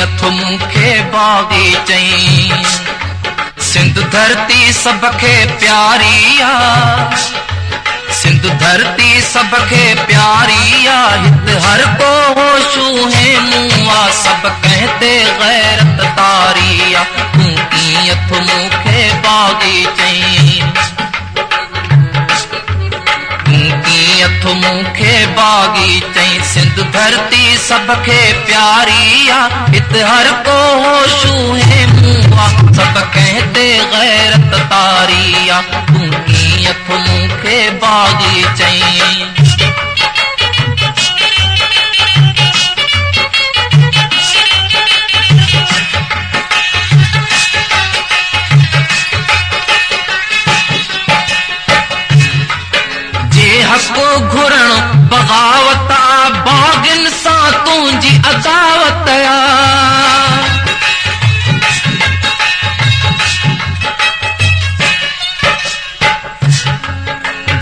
अथो मूंखे बाग़ी चई। सिंध धरती सब खे प्यारी आ, सिंध धरती सब खे प्यारी आ, हित हर को होशू है मुआ, सब कहते गैरत तारी आ, तू की अथो मूंखे बाग़ी चई। अथो मूंखे बाग़ी चई। सिंध धरती सब खे प्यारी आ, हित हर को होशू है मुआ, सब कहते गैरत तारी आ, तू की अथो मूंखे बाग़ी चई। हको घुरण बगावत आ, बागिन सां तुंहिंजी अदावत आ।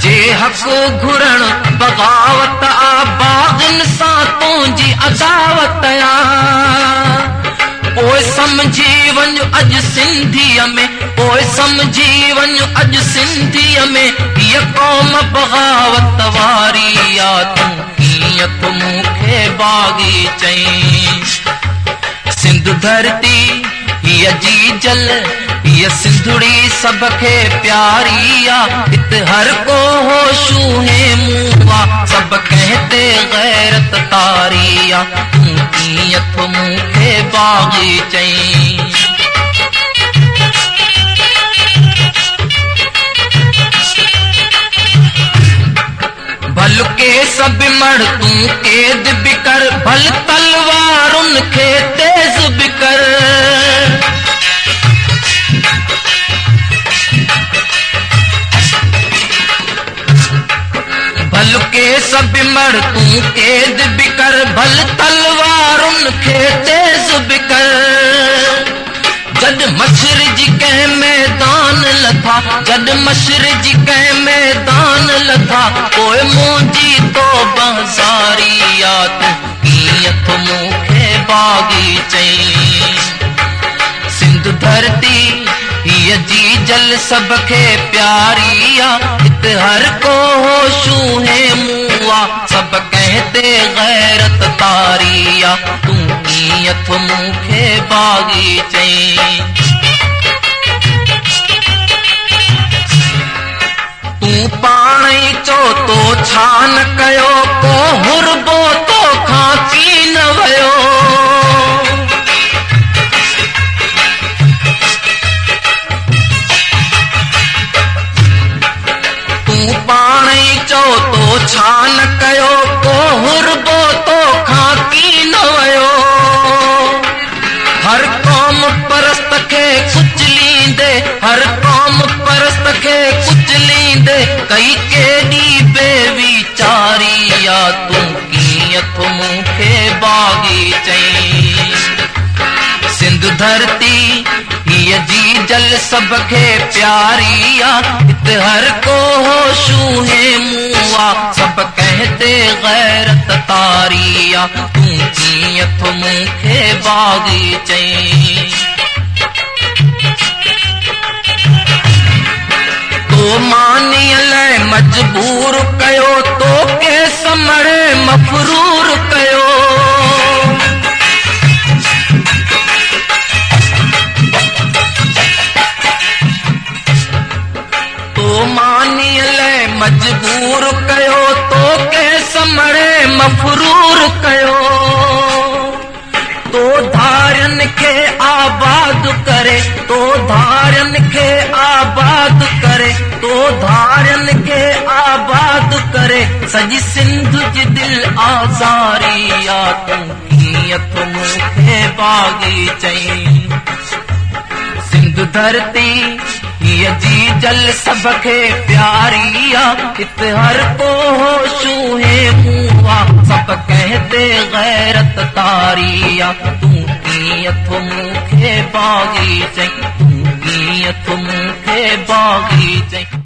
जे हको घुरण बगावत आ, बागिन सां तुंहिंजी अदावत आ। पोइ समझी वञ अॼु सिंधीअ में, पोइ समझी वञ अॼु सिंधीअ में, हीअ क़ौम बग़ावत वारी आ, तू कीअं अथो मूंखे बाग़ी चई। सिंध धरती हीअ जी जल, हीअ सिंधुड़ी सब खे प्यारी आ, हित हर को होशू है मुआ, सब कहते गैरत तारी आ, तू कीअं अथो मूंखे बाग़ी चई। भल के सब मड़ तू कैद भी कर, भल तलवारुन खे तेज भी कर। भल के सब मड़ तू कैद भी कर, भल तलवारुन खे तेज भी कर। जद मशर जी कंहिं मैदान लथा, जद मशर जी कंहिं मैदान लथा, पोइ मुंहिंजी तौबा ज़ारी आ, तू कीअं अथो मूंखे बाग़ी चई। सिंध धरती हीअ जी जल सब खे प्यारी आ, हित हर को होशू है मुआ, सब कहते गैरत तारी आ, तू कीअं अथो मूंखे बाग़ी चई। तू पाण ई चो तो छा न कयो, को हुरबो तोखां की न वयो। तू पाण ई चो तो छा न कयो, को हुरबो तोखां की न वयो। हर क़ौम परस्त खे कुचलींदे, हर क़ौम परस्त खे कुचलींदे, कई केॾी बेविचारी आ, तू कीअं अथो मूंखे बाग़ी चई। सिंध धरती हीअ जी जल सब खे प्यारी आ, हित हर को होशू है मुआ, सब कहते गैरत तारी आ, तू कीअं अथो मूंखे बाग़ी चई। तो मानीअ लाइ मजबूर कयो, तो के समड़े मफरूर कयो। तो मानीअ लाइ मजबूर कयो, तो के समड़े मफरूर कयो। तो धारन खे आबाद करे, तो धारन खे आबाद करे, तो धारन खे आबाद करे, सजी सिंध जी दिल आज़ारी आ, तू कीअं अथो मूंखे बाग़ी चई। सिंध धरती हीअ जी जल सब खे प्यारी आ, हित हर को होशू है मुआ, सब कहते गैरत तारी आ, तू कीअं अथो मूंखे बाग़ी चई, तू कीअं अथो मूंखे बाग़ी चई।